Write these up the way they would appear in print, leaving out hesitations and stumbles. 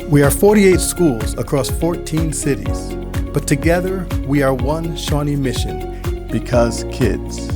We are 48 schools across 14 cities, but together we are one Shawnee mission, because kids.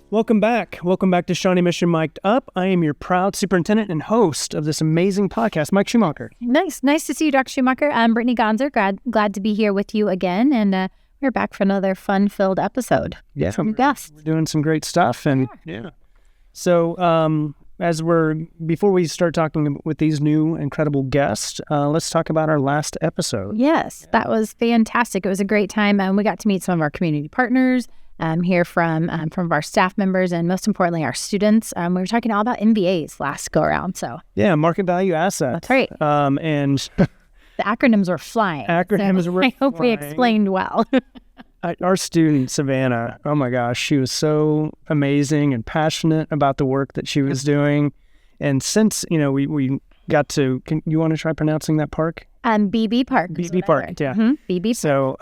Welcome back. Welcome back to Shawnee Mission Mic'd Up. I am your proud superintendent and host of this amazing podcast, Mike Schumacher. Nice to see you, Dr. Schumacher. I'm Brittany Gonzer. Glad to be here with you again, and we're back for another fun-filled episode. Yeah, Some guests. We're doing some great stuff, and yeah. So, before we start talking with these new incredible guests, let's talk about our last episode. Yes, that was fantastic. It was a great time. We got to meet some of our community partners. Hear from our staff members, and most importantly, our students. We were talking all about MBAs last go around. So yeah, market value assets. That's right. And the acronyms were flying. I hope we explained well. Our student Savannah, oh my gosh, she was so amazing and passionate about the work that she was doing. And since we got to, you want to try pronouncing that park? BB Park. BB Park, yeah. BB. So.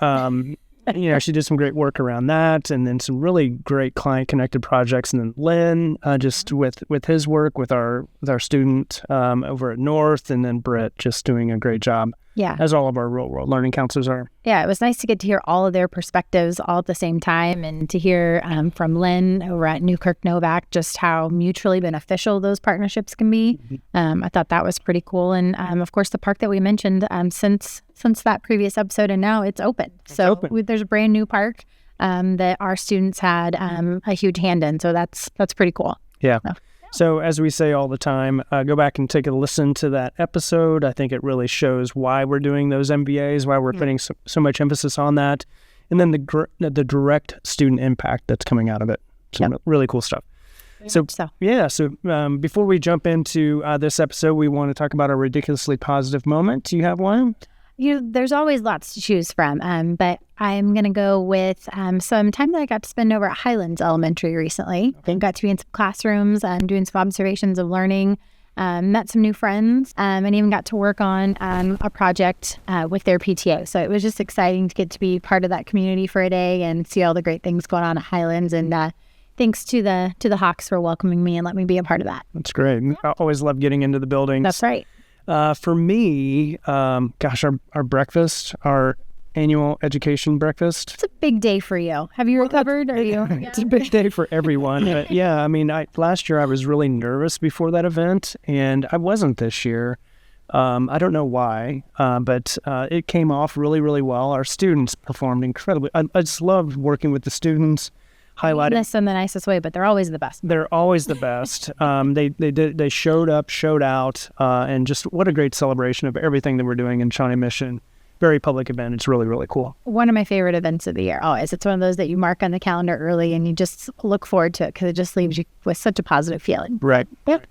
She did some great work around that, and then some really great client-connected projects. And then Lynn, just with his work with our student over at North, and then Britt just doing a great job. Yeah, as all of our real-world learning counselors are. Yeah, it was nice to get to hear all of their perspectives all at the same time, and to hear from Lynn over at Newkirk Novak just how mutually beneficial those partnerships can be. I thought that was pretty cool, and of course the park that we mentioned since that previous episode, and now it's open. There's a brand new park that our students had a huge hand in, so that's pretty cool. Yeah. So as we say all the time, go back and take a listen to that episode. I think it really shows why we're doing those MBAs, why we're putting so much emphasis on that, and then the direct student impact that's coming out of it. Some really cool stuff. So before we jump into this episode, we want to talk about a ridiculously positive moment. Do you have one? There's always lots to choose from, but I'm going to go with some time that I got to spend over at Highlands Elementary recently. I got to be in some classrooms, doing some observations of learning, met some new friends, and even got to work on a project with their PTO. So it was just exciting to get to be part of that community for a day and see all the great things going on at Highlands. And thanks to the Hawks for welcoming me and letting me be a part of that. That's great. I always love getting into the buildings. That's right. For me, our breakfast, our annual education breakfast. It's a big day for you. Have you recovered? It's a big day for everyone. But yeah, I mean, last year I was really nervous before that event, and I wasn't this year. I don't know why, but it came off really, really well. Our students performed incredibly. I just loved working with the students. Highlighted this in the nicest way, but they're always the best. They're always the best. They showed up, showed out, and just what a great celebration of everything that we're doing in Shawnee Mission. Very public event. It's really, really cool. One of my favorite events of the year. Always. It's one of those that you mark on the calendar early and you just look forward to it because it just leaves you with such a positive feeling. Right. Yep.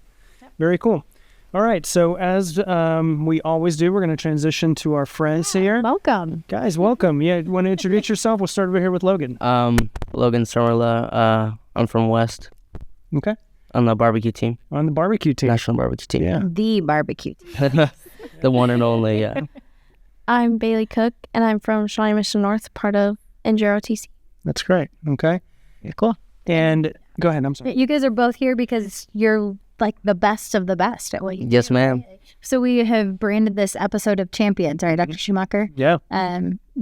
Very cool. All right, so as we always do, we're going to transition to our friends here. Welcome. Guys, welcome. Yeah, want to introduce yourself? We'll start over here with Logan. Logan Summerla. I'm from West. Okay. On the barbecue team. On the barbecue team. National barbecue team. Yeah. The barbecue team. The one and only, yeah. I'm Bailey Cook, and I'm from Shawnee Mission North, part of NJROTC. That's great. Okay. Yeah, cool. And go ahead. I'm sorry. You guys are both here because you're like the best of the best at what you do. Yes, ma'am. So we have branded this episode of Champions, right, Dr. Schumacher? Yeah.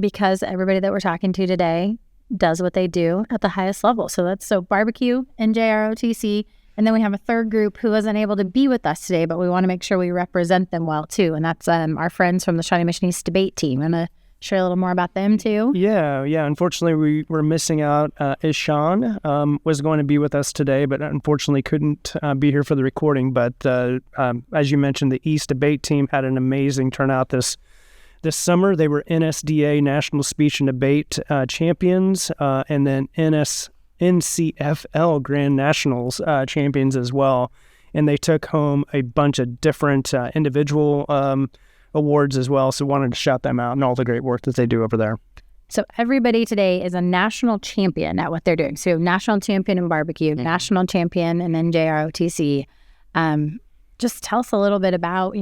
Because everybody that we're talking to today does what they do at the highest level. So barbecue, NJROTC, and then we have a third group who wasn't able to be with us today, but we want to make sure we represent them well too, and that's our friends from the Shawnee Mission East debate team. I'm going to share a little more about them too. Yeah. Unfortunately, we were missing out. Shawn was going to be with us today, but unfortunately couldn't be here for the recording. But as you mentioned, the East debate team had an amazing turnout this summer. They were NSDA National Speech and Debate champions, and then NCFL Grand Nationals champions as well. And they took home a bunch of different individual awards as well. So wanted to shout them out and all the great work that they do over there. So everybody today is a national champion at what they're doing. So national champion in barbecue, national champion in NJROTC. Just tell us a little bit about,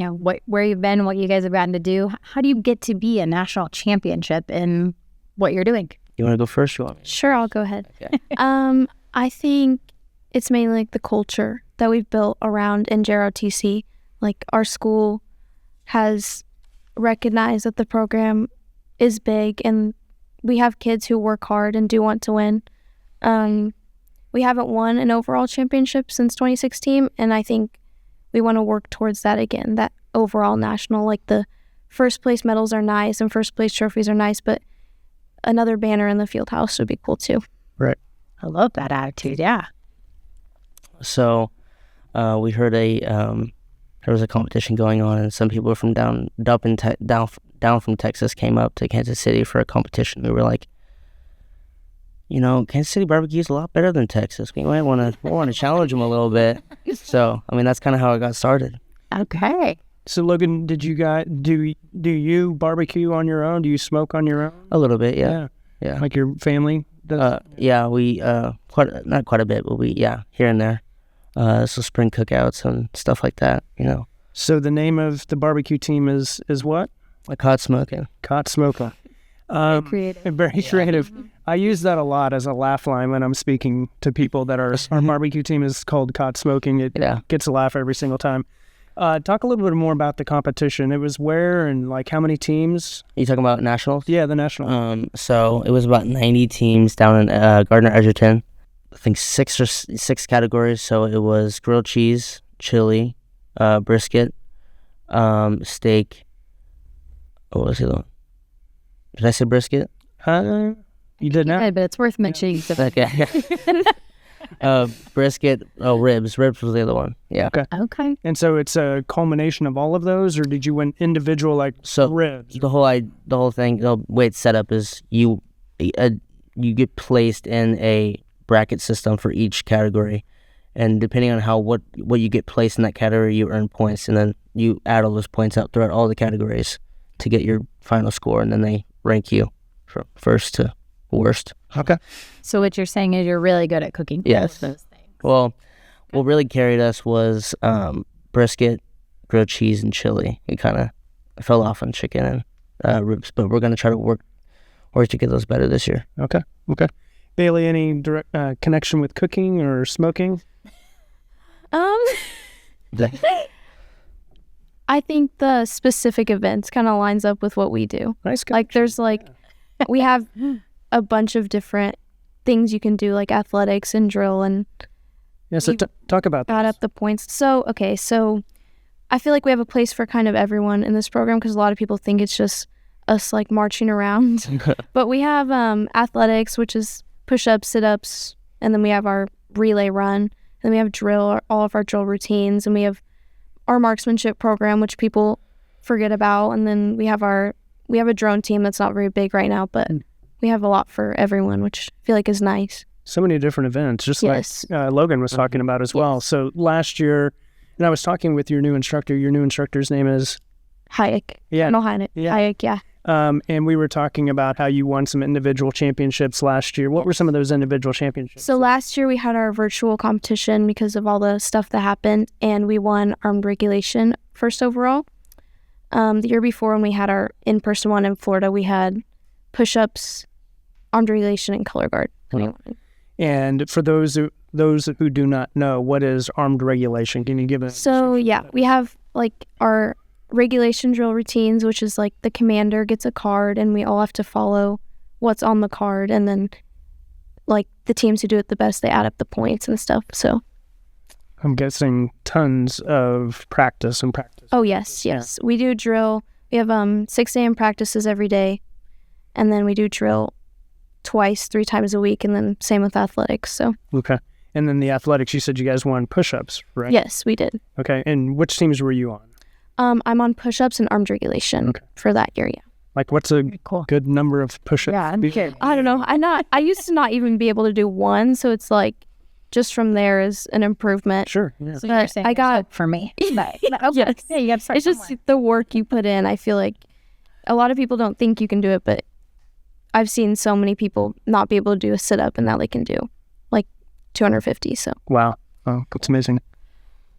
where you've been, what you guys have gotten to do. How do you get to be a national championship in what you're doing? You want to go first? You want me? Sure, I'll go ahead. Okay. I think it's mainly like the culture that we've built around NJROTC. Like our school has recognized that the program is big and we have kids who work hard and do want to win. We haven't won an overall championship since 2016, and I think we want to work towards that again, that overall national. Like the first place medals are nice and first place trophies are nice, but another banner in the field house would be cool too. Right. I love that attitude. Yeah. So we heard there was a competition going on, and some people from down from Texas came up to Kansas City for a competition. We were like, Kansas City barbecue is a lot better than Texas. We might want to challenge them a little bit. So, I mean, that's kind of how it got started. Okay. So Logan, did you guys do you barbecue on your own? Do you smoke on your own? A little bit, yeah. Like your family does? Yeah, we not quite a bit, but we here and there. So spring cookouts and stuff like that, So the name of the barbecue team is what? Like caught smoking. Caught smoking. Creative. Very creative. I use that a lot as a laugh line when I'm speaking to people that our barbecue team is called Caught Smoking. It gets a laugh every single time. Talk a little bit more about the competition. It was where and like how many teams? Are you talking about nationals? Yeah, the national. So it was about 90 teams down in Gardner Edgerton. I think six categories. So it was grilled cheese, chili, brisket, steak. What was the other one? Did I say brisket? You did not? Good, but it's worth mentioning. Okay. Brisket. Oh, ribs. Ribs was the other one. Yeah. Okay. And so it's a culmination of all of those, or did you win individual ribs? The whole thing, the way it's set up is you get placed in a bracket system for each category, and depending on what you get placed in that category, you earn points, and then you add all those points up throughout all the categories to get your final score, and then they rank you from first to worst. Okay. So what you're saying is you're really good at cooking. Yes. All of those things. Well, what really carried us was brisket, grilled cheese, and chili. We kind of fell off on chicken and ribs, but we're going to try to work to get those better this year. Okay. Bailey, any direct connection with cooking or smoking? I think the specific events kind of lines up with what we do. Nice. Like there's we have a bunch of different things you can do, like athletics and drill, and so talk about add up the points. So I feel like we have a place for kind of everyone in this program, because a lot of people think it's just us like marching around. But we have athletics, which is push-ups, sit-ups, and then we have our relay run, and then we have drill, all of our drill routines, and we have our marksmanship program, which people forget about, and then we have a drone team that's not very big right now, but we have a lot for everyone, which I feel like is nice. So many different events, just like Logan was talking about as well. So last year, and I was talking with your new instructor. Your new instructor's name is Hayek. Yeah. No, Hayek. Yeah. Hayek, yeah. And we were talking about how you won some individual championships last year. What were some of those individual championships? So last year we had our virtual competition because of all the stuff that happened, and we won armed regulation first overall. The year before, when we had our in-person one in Florida, we had push-ups, armed regulation, and color guard. And for those who do not know, what is armed regulation? Can you give us? So we have like our regulation drill routines, which is like the commander gets a card and we all have to follow what's on the card, and then like the teams who do it the best, they add up the points and stuff. So I'm guessing tons of practice. Oh yes. We do drill. We have 6 a.m. practices every day, and then we do drill twice, 3 times a week, and then same with athletics. So okay. And then the athletics, you said you guys won push-ups, right? Yes, we did. Okay. And which teams were you on? I'm on push-ups and armed regulation for that year. Yeah. Like, what's a good number of push-ups? Yeah, I'm kidding. I don't know. I used to not even be able to do one, so it's like just from there is an improvement. Sure. Yeah. So you're saying I got for me. But, yes. Yeah, you got to start It's just the work you put in. I feel like a lot of people don't think you can do it, but I've seen so many people not be able to do a sit-up, and now they can do like 250. So wow, that's amazing.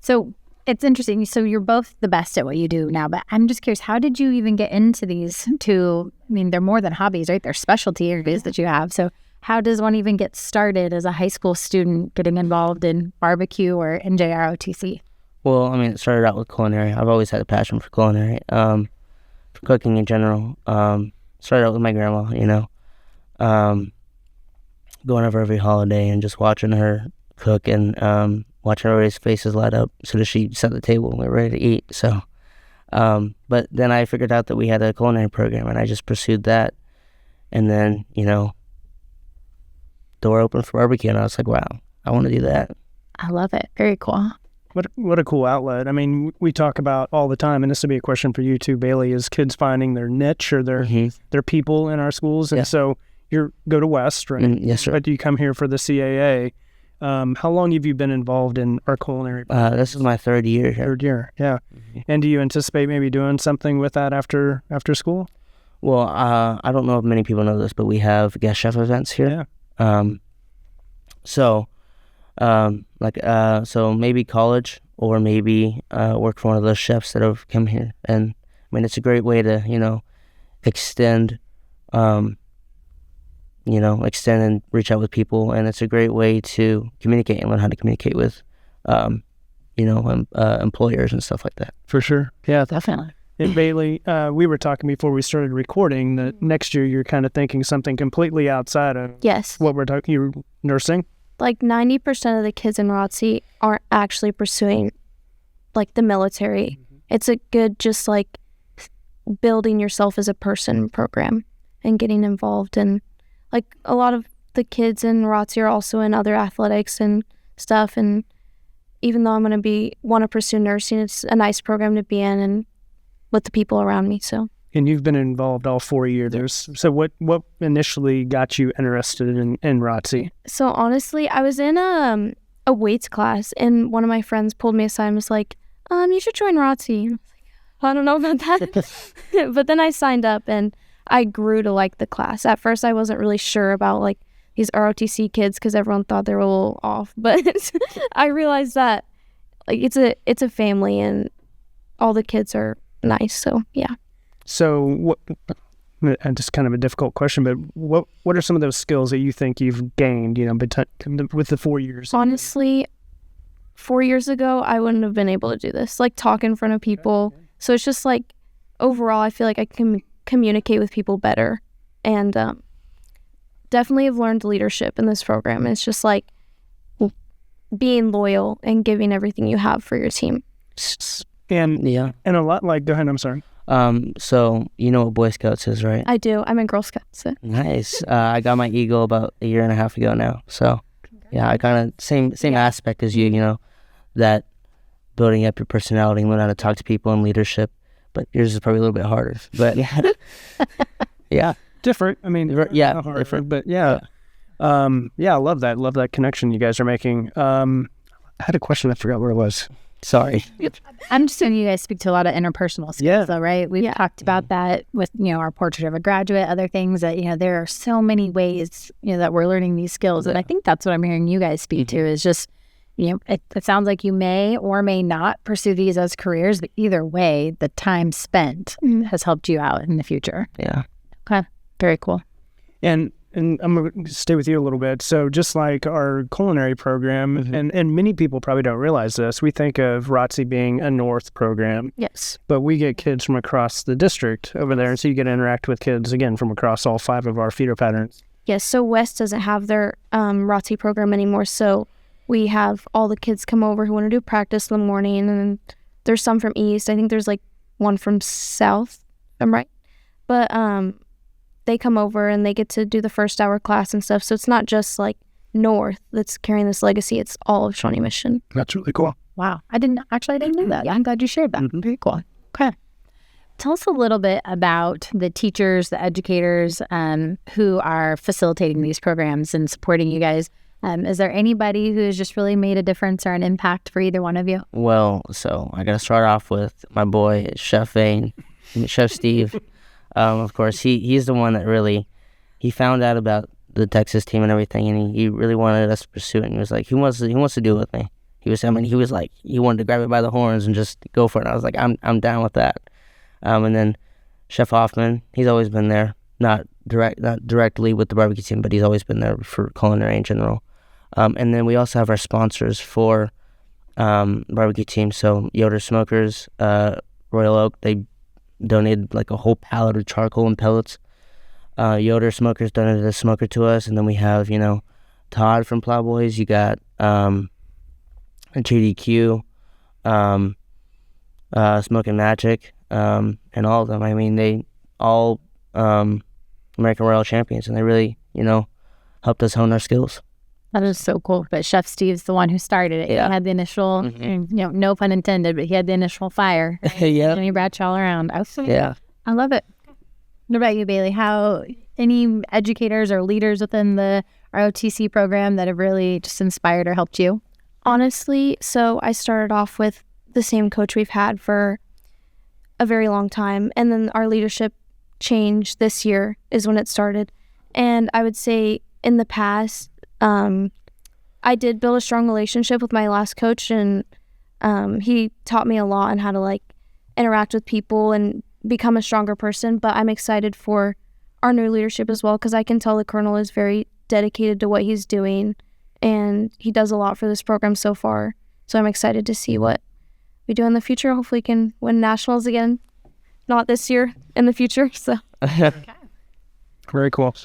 So It's interesting. So you're both the best at what you do now, but I'm just curious, how did you even get into these two? I mean, they're more than hobbies, right? They're specialty areas that you have. So how does one even get started as a high school student getting involved in barbecue or in JROTC? Well, I mean, it started out with culinary. I've always had a passion for culinary, for cooking in general. Started out with my grandma, going over every holiday and just watching her cook and watching everybody's faces light up so that she set the table and we're ready to eat. So, but then I figured out that we had a culinary program and I just pursued that. And then, door open for barbecue and I was like, wow, I want to do that. I love it. Very cool. What a cool outlet. I mean, we talk about all the time, and this would be a question for you too, Bailey, is kids finding their niche or their people in our schools. And so you go to West, right? Yes, sir. But you come here for the CAA. How long have you been involved in our culinary? This is my third year here. Third year, yeah. And do you anticipate maybe doing something with that after school? Well, I don't know if many people know this, but we have guest chef events here. Yeah. So maybe college or maybe work for one of those chefs that have come here. And I mean, it's a great way to, extend and reach out with people. And it's a great way to communicate and learn how to communicate with, employers and stuff like that. For sure. Yeah. Definitely. And Bailey, we were talking before we started recording that next year you're kind of thinking something completely outside of what we're talking. You're nursing? Like 90% of the kids in ROTC aren't actually pursuing like the military. It's a good just like building yourself as a person program and getting involved. And like a lot of the kids in ROTC are also in other athletics and stuff. And even though I'm going to want to pursue nursing, it's a nice program to be in and with the people around me. So. And you've been involved all 4 years. Yes. So what initially got you interested in ROTC? So honestly, I was in a weights class and one of my friends pulled me aside and was like, you should join ROTC. I was like, I don't know about that. But then I signed up and I grew to like the class. At first, I wasn't really sure about like these ROTC kids because everyone thought they were a little off. But I realized that like it's a family and all the kids are nice. So yeah. So what? And just kind of a difficult question, but what are some of those skills that you think you've gained? With the 4 years. Honestly, 4 years ago, I wouldn't have been able to do this. Like talk in front of people. Okay. So it's just like overall, I feel like I can communicate with people better, and definitely have learned leadership in this program. It's just like being loyal and giving everything you have for your team. And a lot like. Go ahead. I'm sorry. So you know what Boy Scouts is, right? I do. I'm in Girl Scouts. Nice. I got my Eagle about a year and a half ago now. So yeah, I kind of same aspect as you, that building up your personality and learn how to talk to people and leadership. But yours is probably a little bit harder. But yeah. Different. I mean, yeah, harder, different. But yeah. I love that. Love that connection you guys are making. I had a question. I forgot where it was. Sorry. I'm just saying you guys speak to a lot of interpersonal skills, though, right? We've talked about that with, our Portrait of a Graduate, other things that, there are so many ways, that we're learning these skills. And I think that's what I'm hearing you guys speak to is just, it sounds like you may or may not pursue these as careers, but either way, the time spent has helped you out in the future. Yeah. Okay. Very cool. And I'm going to stay with you a little bit. So just like our culinary program, and many people probably don't realize this, we think of ROTC being a North program. Yes. But we get kids from across the district over there. And so you get to interact with kids, again, from across all 5 of our feeder patterns. Yes. So West doesn't have their ROTC program anymore. So we have all the kids come over who want to do practice in the morning. And there's some from East. I think there's like one from South. I'm right. But they come over and they get to do the first hour class and stuff. So it's not just like North that's carrying this legacy. It's all of Shawnee Mission. That's really cool. Wow. I didn't know that. Yeah, I'm glad you shared that. Very cool. Okay. Tell us a little bit about the teachers, the educators who are facilitating these programs and supporting you guys. Is there anybody who has just really made a difference or an impact for either one of you? Well, so I got to start off with my boy, Chef Vane, Chef Steve. Of course, he's the one that really, he found out about the Texas team and everything, and he really wanted us to pursue it. And he was like, who wants to do it with me? he was like, he wanted to grab it by the horns and just go for it. And I was like, I'm down with that. And then Chef Hoffman, he's always been there, not directly with the barbecue team, but he's always been there for culinary in general. And then we also have our sponsors for barbecue team. So Yoder Smokers, Royal Oak, they donated like a whole pallet of charcoal and pellets. Yoder Smokers donated a smoker to us, and then we have, Todd from Plowboys. You got GDQ, Smoking Magic, and all of them. I mean, they all American Royal champions, and they really, helped us hone our skills. That is so cool. But Chef Steve's the one who started it. Yeah. He had the initial, no pun intended, but he had the initial fire. Right? Yeah. And he brought you all around. Yeah. I love it. What about you, Bailey? How any educators or leaders within the ROTC program that have really just inspired or helped you? Honestly, so I started off with the same coach we've had for a very long time, and then our leadership change this year is when it started. And I would say in the past, I did build a strong relationship with my last coach, and he taught me a lot on how to interact with people and become a stronger person. But I'm excited for our new leadership as well, because I can tell the Colonel is very dedicated to what he's doing, and he does a lot for this program so far. So I'm excited to see what we do in the future. Hopefully we can win nationals again, not this year, in the future. So Very cool.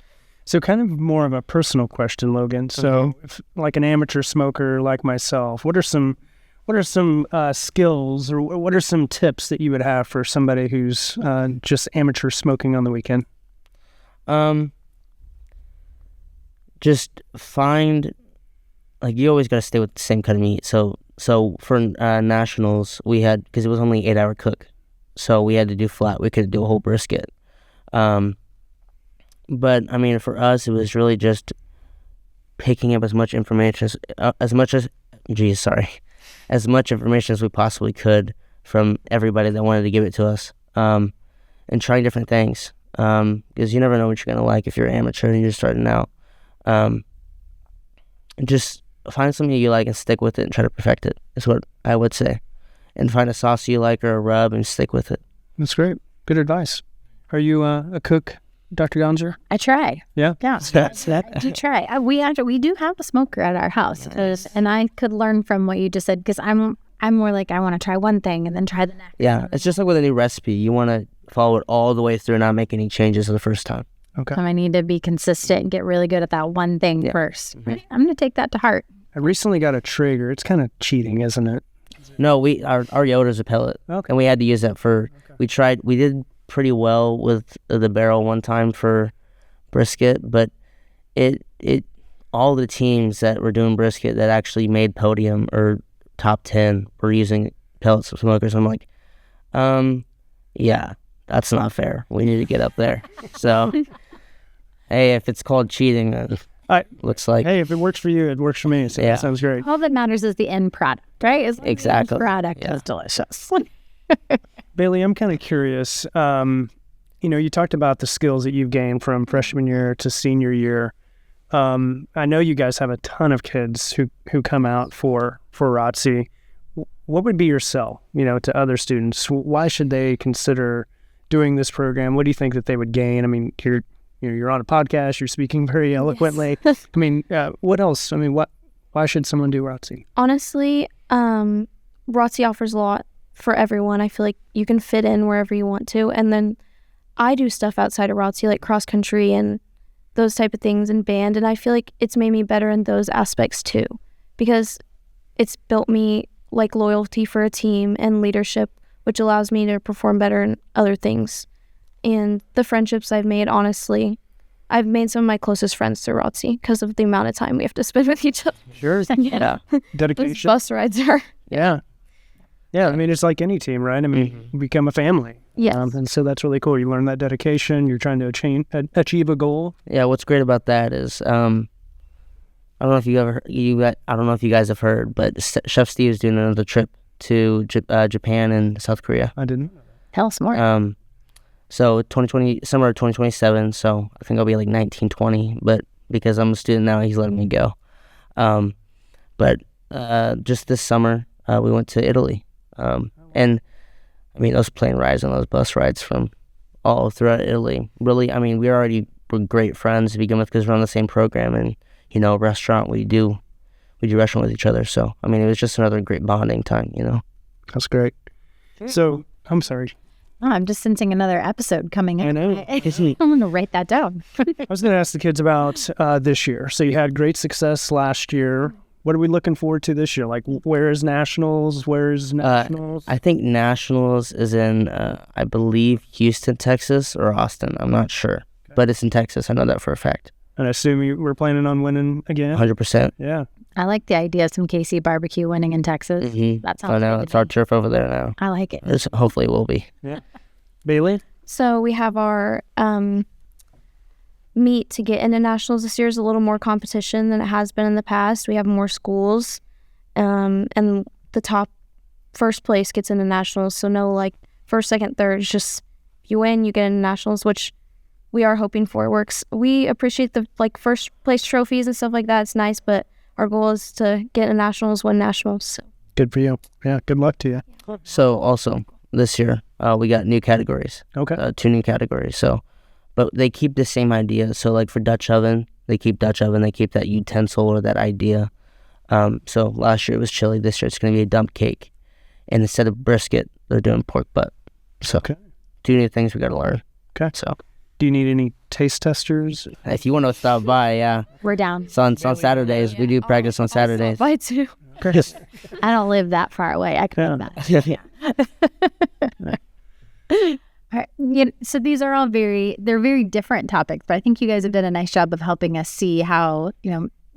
So kind of more of a personal question, Logan. So if, like an amateur smoker like myself, what are some skills or what are some tips that you would have for somebody who's just amateur smoking on the weekend? Just find, you always got to stay with the same kind of meat. So for nationals, we had, because it was only an 8-hour cook, so we had to do flat. We couldn't do a whole brisket. But I mean, for us, it was really just picking up as much information as much information as we possibly could from everybody that wanted to give it to us, and trying different things, because you never know what you're gonna like if you're an amateur and you're starting out. Just find something you like and stick with it and try to perfect it, is what I would say. And find a sauce you like or a rub and stick with it. That's great. Good advice. Are you a cook, Dr. Gonzer? I try. Yeah. Yeah. I do try. We do have a smoker at our house, and I could learn from what you just said, because I'm more like, I want to try one thing and then try the next. Yeah, it's just like with a new recipe. You want to follow it all the way through and not make any changes the first time. Okay. So I need to be consistent and get really good at that one thing first. Mm-hmm. I'm going to take that to heart. I recently got a Traeger. It's kind of cheating, isn't it? No, our Yoder's a pellet. Okay. And we had to use that for, we did pretty well with the barrel one time for brisket, but it all the teams that were doing brisket that actually made podium or top 10 were using pellets of smokers. I'm like, yeah, that's not fair. We need to get up there. So, hey, if it's called cheating, looks like. Hey, if it works for you, it works for me. So Yeah. That sounds great. All that matters is the end product, right? Exactly. The end product Yeah. is delicious. Bailey, I'm kind of curious. You talked about the skills that you've gained from freshman year to senior year. I know you guys have a ton of kids who come out for ROTC. What would be your sell, to other students? Why should they consider doing this program? What do you think that they would gain? I mean, you're on a podcast. You're speaking very eloquently. Yes. I mean, what else? I mean, why should someone do ROTC? Honestly, ROTC offers a lot for everyone. I feel like you can fit in wherever you want to. And then I do stuff outside of ROTC, like cross country and those type of things, and band. And I feel like it's made me better in those aspects too, because it's built me loyalty for a team and leadership, which allows me to perform better in other things. And the friendships I've made, honestly, I've made some of my closest friends through ROTC because of the amount of time we have to spend with each other. Sure. Yeah. Those Dedication. bus rides are. Yeah. Yeah. I mean, it's like any team, right? I mean, you become a family. Yes. And so that's really cool. You learn that dedication. You're trying to achieve a goal. Yeah, what's great about that is, I don't know if I don't know if you guys have heard, but Chef Steve is doing another trip to Japan and South Korea. I didn't. Tell us more. So summer of 2027. So I think I'll be 19, 20. But because I'm a student now, he's letting me go. But just this summer, we went to Italy. And, I mean, those plane rides and those bus rides from all throughout Italy, really, I mean, we already were great friends to begin with because we're on the same program. And, you know, restaurant, we do restaurant with each other. So, I mean, it was just another great bonding time, you know. That's great. So, I'm sorry. Oh, I'm just sensing another episode coming in. I know. I'm going to write that down. I was going to ask the kids about this year. So you had great success last year. What are we looking forward to this year? Like, where is Nationals? Where's Nationals? I think Nationals is in, I believe, Houston, Texas, or Austin. I'm not sure. Okay. But it's in Texas. I know that for a fact. And I assume you were planning on winning again? 100%. Yeah. I like the idea of some KC barbecue winning in Texas. Mm-hmm. That sounds I know. good. It's our turf over there now. I like it. Hopefully it will be. Yeah. Bailey? So we have our meet to get into nationals this year is a little more competition than it has been in the past. We have more schools, and the top first place gets into nationals. So no, like, first, second, third. It's just if you win, you get into nationals, which we are hoping for. It works. We appreciate the first place trophies and stuff like that. It's nice, but our goal is to get into nationals, win nationals. So. Good for you. Yeah, good luck to you. So also this year, we got new categories. Okay. 2 new categories. So, but they keep the same idea. So like for Dutch oven, they keep Dutch oven. They keep that utensil or that idea. So last year it was chili. This year it's going to be a dump cake. And instead of brisket, they're doing pork butt. So 2 new things we got to learn. Okay. So. Do you need any taste testers? If you want to stop by, yeah. We're down. It's on Saturdays. We do practice on Saturdays. I'll too. I don't live that far away. I can live that. All right. So these are all they're very different topics, but I think you guys have done a nice job of helping us see how,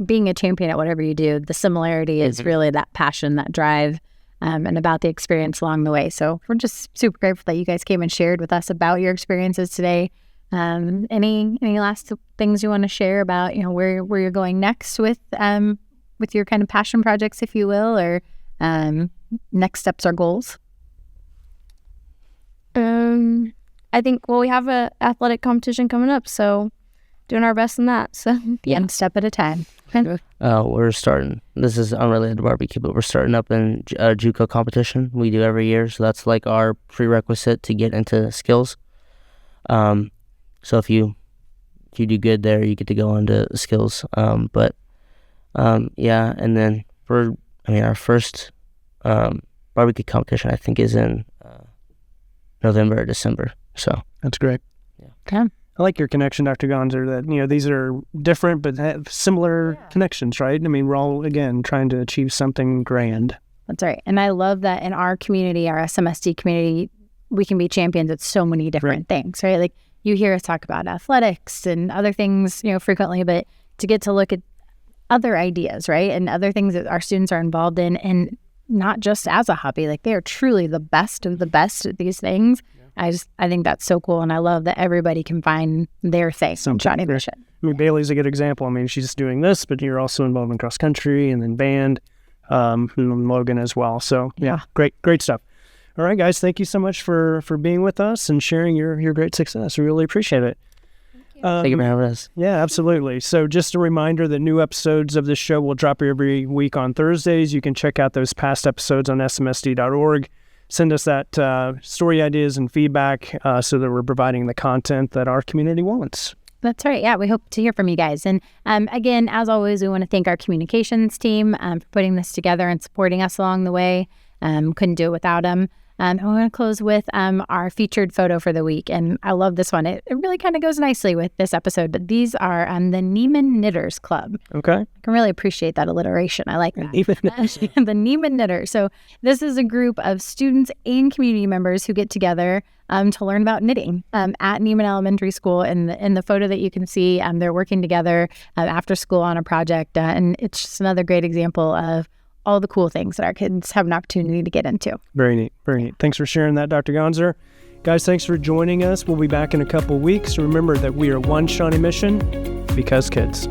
being a champion at whatever you do, the similarity is really that passion, that drive, and about the experience along the way. So we're just super grateful that you guys came and shared with us about your experiences today. Any last things you want to share about, where you're going next with your kind of passion projects, if you will, or next steps or goals? I think, we have a athletic competition coming up, so doing our best in that. So yeah, one step at a time. We're starting. This is unrelated to barbecue, but we're starting up in a JUCO competition we do every year. So that's like our prerequisite to get into skills. So if you do good there, you get to go on to skills. Yeah, and then our first barbecue competition I think is in November or December. So that's great. Yeah. Okay. I like your connection, Dr. Gonzer, that, these are different but have similar connections, right? I mean, we're all, again, trying to achieve something grand. That's right. And I love that in our community, our SMSD community, we can be champions at so many different things, right? Like, you hear us talk about athletics and other things, frequently, but to get to look at other ideas, right? And other things that our students are involved in, and not just as a hobby, like they are truly the best of the best at these things. Yeah. I think that's so cool. And I love that everybody can find their thing in Shawnee Mission. I mean, Bailey's a good example. I mean, she's doing this, but you're also involved in cross country and then band, and Logan as well. So yeah, great stuff. All right, guys, thank you so much for being with us and sharing your great success. We really appreciate it. Thank you for having us. Yeah, absolutely. So just a reminder that new episodes of this show will drop every week on Thursdays. You can check out those past episodes on smsd.org. Send us that story ideas and feedback so that we're providing the content that our community wants. That's right. Yeah, we hope to hear from you guys. And again, as always, we want to thank our communications team for putting this together and supporting us along the way. Couldn't do it without them. And we're going to close with our featured photo for the week. And I love this one. It really kind of goes nicely with this episode. But these are the Neiman Knitters Club. Okay. I can really appreciate that alliteration. I like that. The Neiman Knitters. So this is a group of students and community members who get together to learn about knitting at Neiman Elementary School. In the photo that you can see, they're working together after school on a project. And it's just another great example of all the cool things that our kids have an opportunity to get into. Very neat. Very neat. Thanks for sharing that, Dr. Gonzer. Guys, thanks for joining us. We'll be back in a couple weeks. Remember that we are one Shawnee Mission because kids.